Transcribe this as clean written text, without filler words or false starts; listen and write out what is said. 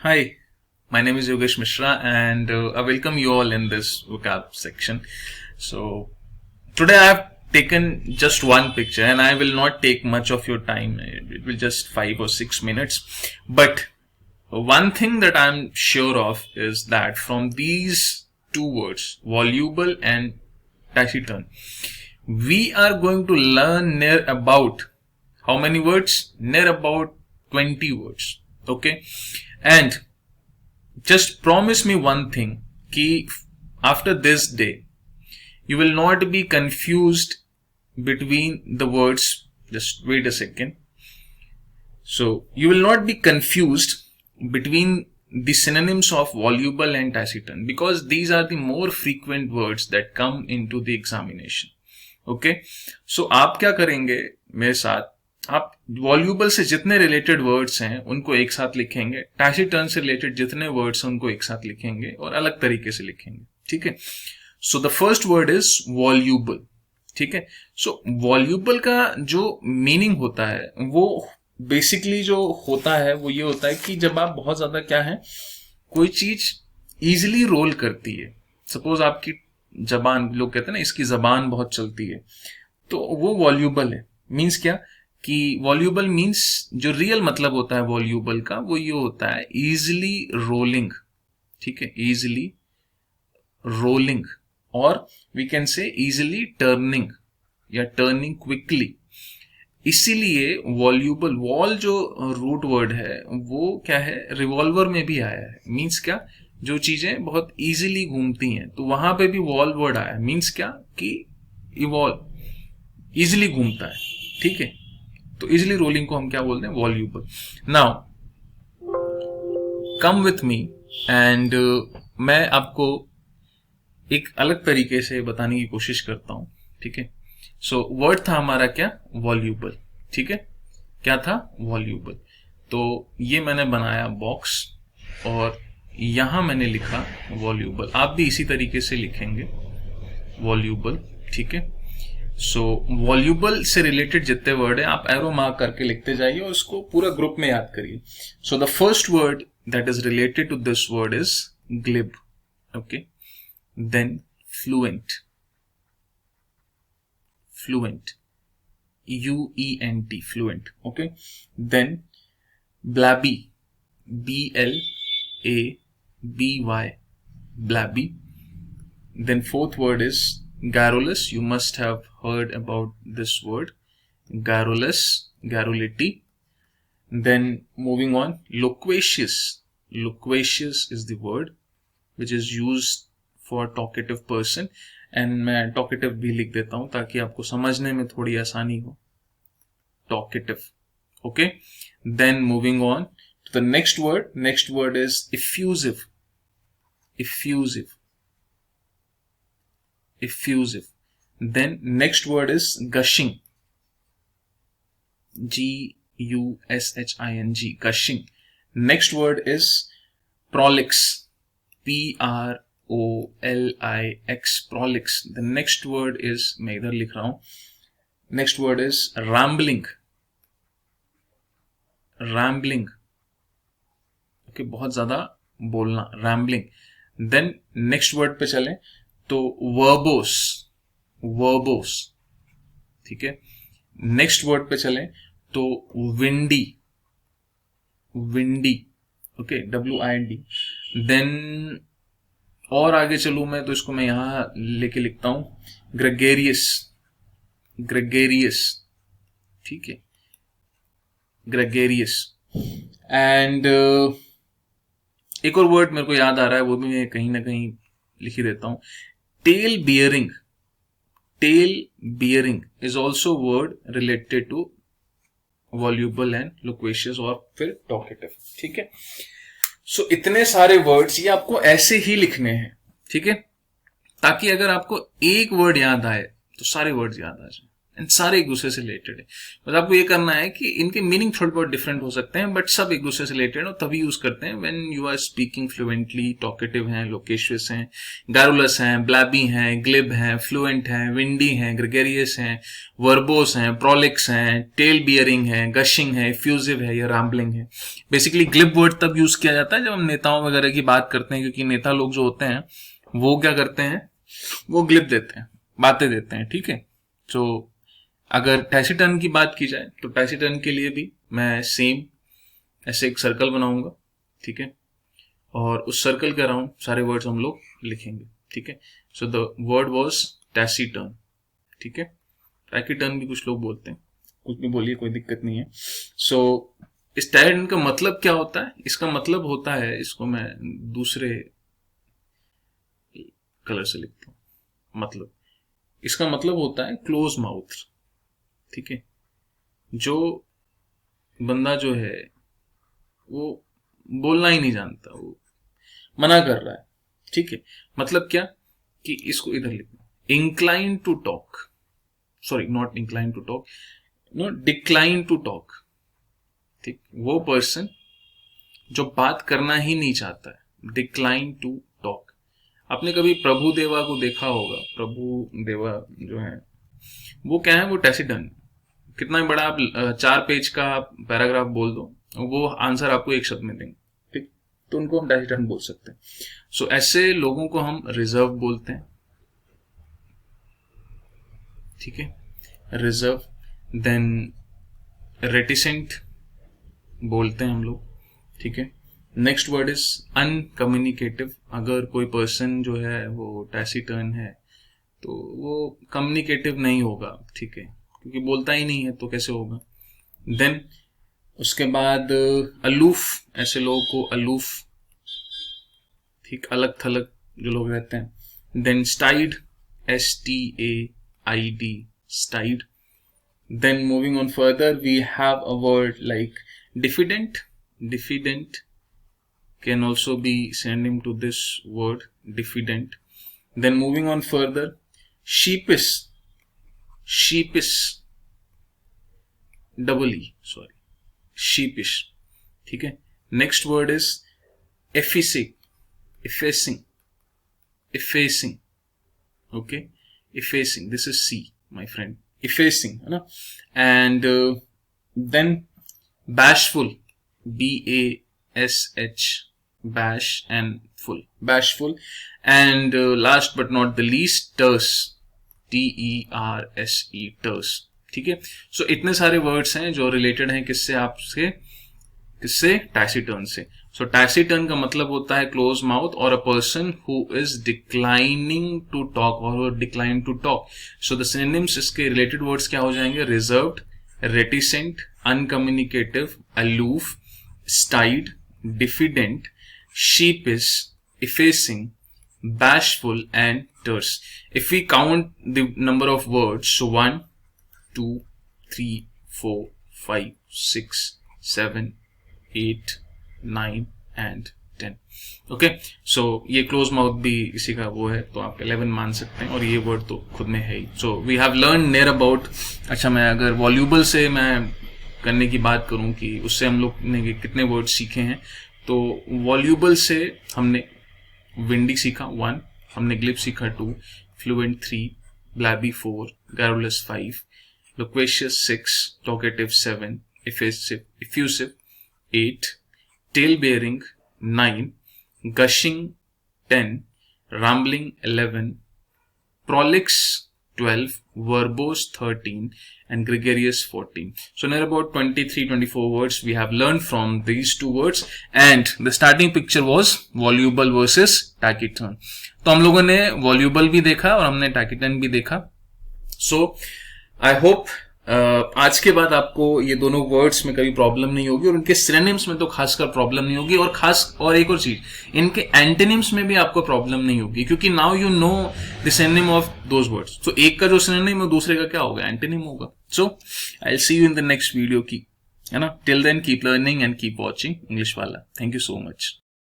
Hi, my name is Yogesh Mishra, and I welcome you all in this vocab section. So, today I have taken just one picture, and I will not take much of your time. It will just 5 or 6 minutes. But one thing that I'm sure of is that from these two words, voluble and taciturn, we are going to learn near about how many words? Near about 20 words. Okay, and just promise me one thing कि after this day you will not be confused between the words. Just wait a second. So you will not be confused between the synonyms of voluble and taciturn because these are the more frequent words that come into the examination. Okay, so आप क्या करेंगे मेरे साथ? आप voluble से जितने related words हैं उनको एक साथ लिखेंगे, टैसिटर्न से रिलेटेड जितने वर्ड्स हैं उनको एक साथ लिखेंगे और अलग तरीके से लिखेंगे. ठीक है. सो the first word is voluble. ठीक है. सो वॉल्यूबल का जो मीनिंग होता है वो बेसिकली जो होता है वो ये होता है कि जब आप बहुत ज्यादा क्या है कोई चीज इजिली रोल करती है. सपोज आपकी जबान, लोग कहते हैं ना इसकी जबान बहुत चलती है, तो वो वॉल्यूबल है. मीन्स क्या कि वॉल्यूबल मीन्स जो रियल मतलब होता है वॉल्यूबल का वो ये होता है इजिली रोलिंग. ठीक है, इजिली रोलिंग, और we can say easily turning या टर्निंग क्विकली. इसीलिए वॉल्यूबल, वॉल जो रूट वर्ड है वो क्या है, रिवॉल्वर में भी आया है. मीन्स क्या, जो चीजें बहुत इजीली घूमती हैं तो वहां पे भी वॉल वर्ड आया. मीन्स क्या कि इवॉल्व, इजिली घूमता है. ठीक है, तो इजिली रोलिंग को हम क्या बोलते हैं, voluble. Now come with me and मैं आपको एक अलग तरीके से बताने की कोशिश करता हूं. ठीक है. सो वर्ड था हमारा क्या, वॉल्यूबल. ठीक है, क्या था, वॉल्यूबल. तो ये मैंने बनाया बॉक्स और यहां मैंने लिखा वॉल्यूबल. आप भी इसी तरीके से लिखेंगे वॉल्यूबल. ठीक है. सो वॉल्यूबल से रिलेटेड जितने वर्ड है आप एरो मार्क करके लिखते जाइए और उसको पूरा ग्रुप में याद करिए. So the first word that is related to this word is glib. Okay. Then fluent, fluent, UENT, fluent. Okay. Then blabby, BLABY, blabby. Then fourth word is garrulous. You must have heard about this word, garrulous, garrulity. Then moving on, loquacious. Loquacious is the word which is used for talkative person. And मैं talkative भी लिख देता हूं ताकि आपको समझने में थोड़ी आसानी हो. Talkative. Okay. Then moving on to the next word. Next word is effusive. Effusive, effusive. Then next word is gushing. GUSHING, gushing. Next word is prolix. PROLIX, prolix. The next word is, मैं इधर लिख रहा हूं, next word is rambling. Rambling. Okay, बहुत ज्यादा बोलना, rambling. Then next word पे चलें तो verbose. Verbose. ठीक है. next word पे चलें तो windy. Windy. Okay, WIND. Then और आगे चलूं मैं तो इसको मैं यहां लेके लिखता हूं ग्रेगेरियस. ग्रेगेरियस. ठीक है, ग्रेगेरियस. एंड एक और वर्ड मेरे को याद आ रहा है, वो भी मैं कहीं ना कहीं लिख ही देता हूं, tale bearing. Tale bearing is also word related to voluble and loquacious और फिर टॉकेटिव. ठीक है. सो इतने सारे वर्ड्स ये आपको ऐसे ही लिखने हैं. ठीक है, ताकि अगर आपको एक वर्ड याद आए तो सारे वर्ड्स याद आ जाए. एंड सारे एक दूसरे से रिलेटेड है। बस आपको ये करना है कि इनके मीनिंग थोड़े बहुत डिफरेंट हो सकते हैं, बट सब एक दूसरे से रिलेटेड और तभी यूज करते हैं when you are speaking fluently. Talkative हैं, लोकेशियस हैं, गारुलस हैं, ब्लैबी हैं, ग्लिब हैं, फ्लुएंट हैं, विंडी हैं, ग्रेगेरियस हैं, वर्बोस हैं, प्रोलिक्स हैं, टेल बियरिंग है, गशिंग है, इफ्यूजिव है या रैम्बलिंग है। बेसिकली ग्लिब वर्ड तब यूज किया जाता है जब हम नेताओं वगैरह की बात करते हैं, क्योंकि नेता लोग जो होते हैं वो क्या करते हैं, वो ग्लिब देते हैं, बातें देते हैं, ठीक है। तो अगर टैसिटर्न की बात की जाए तो टैसिटर्न के लिए भी मैं सेम ऐसे एक सर्कल बनाऊंगा, ठीक है, और उस सर्कल के अराउंड सारे वर्ड्स हम लोग लिखेंगे, ठीक है। सो द वर्ड वाज टैसिटर्न, ठीक है। टैकिटर्न भी कुछ लोग बोलते हैं, कुछ भी बोलिए, कोई दिक्कत नहीं है। सो इस टैसिटर्न का मतलब क्या होता है? इसका मतलब होता है, इसको मैं दूसरे कलर से लिखता हूं, मतलब इसका मतलब होता है क्लोज माउथ, ठीक है। जो बंदा जो है वो बोलना ही नहीं जानता, वो मना कर रहा है, ठीक है। मतलब क्या कि इसको इधर लिखना, incline to talk, sorry not incline to talk, no, decline to talk, ठीक। वो पर्सन जो बात करना ही नहीं चाहता है, डिक्लाइन टू टॉक। आपने कभी प्रभु देवा को देखा होगा, प्रभु देवा जो है वो क्या है, वो टैसिटर्न। कितना भी बड़ा आप 4 पेज का पैराग्राफ बोल दो, वो आंसर आपको एक शब्द में देंगे, ठीक। तो उनको हम टैसिटर्न बोल सकते हैं। सो ऐसे लोगों को हम रिजर्व बोलते हैं, ठीक है, रिजर्व। देन रेटिसेंट बोलते हैं हम लोग, ठीक है। Next word is uncommunicative. अगर कोई पर्सन जो है वो टैसिटर्न है तो वो कम्युनिकेटिव नहीं होगा, ठीक है, क्योंकि बोलता ही नहीं है तो कैसे होगा। देन उसके बाद अलूफ, ऐसे लोगों को अलूफ, ठीक, अलग थलग जो लोग रहते हैं। Then staid, STAID, staid. Then moving on further we have a word like diffident. Diffident can also be synonym to this word, diffident. Then moving on further, sheepish, sheepish, double E, sorry, sheepish, ठीक है। Next word is effacing, effacing, effacing, okay, effacing, this is C, my friend, effacing, है ना। And then bashful, BASH, bash and full, bashful. And last but not the least, terse, TERSE, terse, ठीक है। सो इतने सारे words हैं जो related हैं किससे, आपसे, किससे, टैसिटर्न से। सो टैसिटर्न का मतलब होता है क्लोज माउथ और a person who is declining to talk और decline to talk. So the synonyms इसके रिलेटेड वर्ड्स क्या हो जाएंगे, reserved, reticent, uncommunicative, aloof, staid, diffident, sheepish, effacing, bashful and terse. If we count the number of words, so 1, 2, 3, 4, 5, 6, 7, 8, 9 and 10. Okay, सो ये close mouth भी इसी का वो है, तो आप 11 मान सकते हैं, और ये वर्ड तो खुद में है ही। So we have learn near about. अच्छा, मैं अगर वॉल्यूबल से मैं करने की बात करूं कि उससे हम लोग ने कितने वर्ड सीखे हैं, तो वॉल्यूबल से हमने विंडी सीखा 1, हमने ग्लिप सीखा 2, fluent 3, blabby 4, garrulous 5, loquacious 6, talkative 7, effusive 8, tale bearing 9, gushing 10, rambling 11, prolix 12, verbose 13 and gregarious 14. So near about 23-24 words we have learned from these two words, and the starting picture was voluble versus taciturn. तो हम लोगों ने voluble भी देखा और हमने taciturn भी देखा। So I hope आज के बाद आपको ये दोनों वर्ड्स में कभी प्रॉब्लम नहीं होगी, और उनके सिनोनिम्स में तो खासकर प्रॉब्लम नहीं होगी, और एक और चीज, इनके एंटोनिम्स में भी आपको प्रॉब्लम नहीं होगी, क्योंकि now you know the synonym of those words. तो एक का जो सिनोनिम है दूसरे का क्या होगा, एंटोनिम होगा। So I will see you in the next video की, है ना। Till then keep learning and keep watching English वाला। Thank you so much.